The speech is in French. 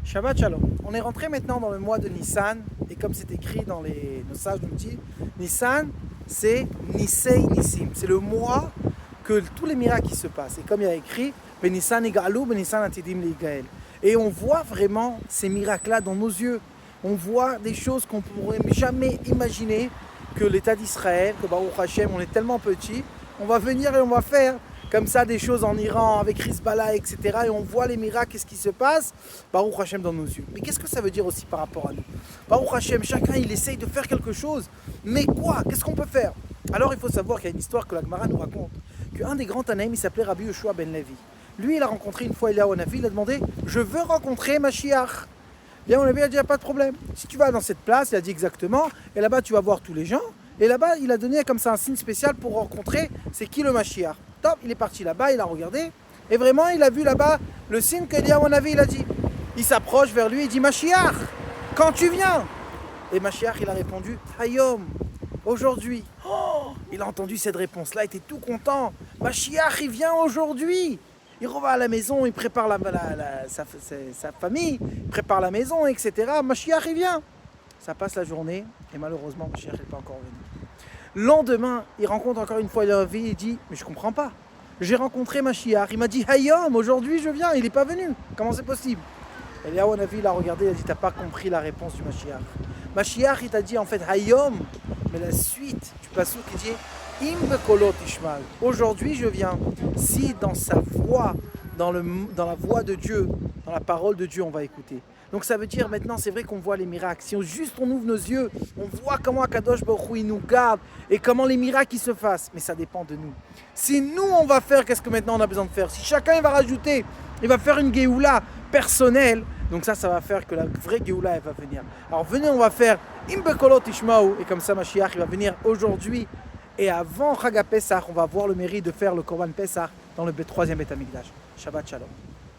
Shabbat Shalom. On est rentré maintenant dans le mois de Nissan, et comme c'est écrit dans nos sages nous dit, Nissan, c'est Nisei Nissim. C'est le mois que tous les miracles qui se passent. Et comme il y a écrit, Ben Nissan Egalou, Ben Nissan Atidim Ligael. Et on voit vraiment ces miracles-là dans nos yeux. On voit des choses qu'on ne pourrait jamais imaginer que l'État d'Israël, que Baruch Hashem, on est tellement petit, on va venir et on va faire comme ça des choses en Iran avec Hezbollah, etc. Et on voit les miracles, qu'est-ce qui se passe, Baruch Hashem dans nos yeux. Mais qu'est-ce que ça veut dire aussi par rapport à nous? Baruch Hashem, chacun il essaye de faire quelque chose, mais quoi? Qu'est-ce qu'on peut faire? Alors il faut savoir qu'il y a une histoire que la Gemara nous raconte, qu'un des grands Tanaïm, il s'appelait Rabbi Yoshua ben Levi. Lui, il a rencontré une fois Eliyahu Hanavi, il a demandé « Je veux rencontrer Mashiach ». Eliyahu Hanavi a dit « Pas de problème. Si tu vas dans cette place, il a dit exactement, et là-bas tu vas voir tous les gens, et là-bas il a donné comme ça un signe spécial pour rencontrer c'est qui le Mashiach. » Top, il est parti là-bas, il a regardé, et vraiment il a vu là-bas le signe qu'Eliyahu Hanavi il a dit. Il s'approche vers lui, il dit « Mashiach, quand tu viens ?» Et Mashiach il a répondu « Hayom, aujourd'hui. » Oh, il a entendu cette réponse-là, il était tout content. Mashiach, il vient aujourd'hui. Il revient à la maison, il prépare sa famille, il prépare la maison, etc. Mashiach, il vient. Ça passe la journée, et malheureusement, Mashiach n'est pas encore venu. Le lendemain, il rencontre encore une fois Eliyahu Hanavi, il dit « Mais je comprends pas. J'ai rencontré Mashiach, il m'a dit « Hayom, aujourd'hui je viens, il n'est pas venu. Comment c'est possible ?» Eliyahu Hanavi, il a regardé, il a dit « T'as pas compris la réponse du Mashiach. Mashiach, il t'a dit en fait Hayom, mais la suite du passouk qui dit Im bekolot ishmal. Aujourd'hui je viens. Si dans sa voix, dans la voix de Dieu, dans la parole de Dieu, on va écouter. Donc ça veut dire maintenant, c'est vrai qu'on voit les miracles. Si on ouvre nos yeux, on voit comment Akadosh Baruch Hu, il nous garde et comment les miracles ils se fassent. Mais ça dépend de nous. Si nous on va faire, qu'est-ce que maintenant on a besoin de faire? Si chacun il va rajouter, il va faire une Géoula personnelle. Donc ça va faire que la vraie Géoula elle va venir. Alors venez, on va faire Im bekolot ishmaou, et comme ça Mashiach il va venir aujourd'hui. Et avant Chag HaPesach, on va avoir le mérite de faire le Korban Pesach dans le troisième Beth Amikdash. Shabbat Shalom.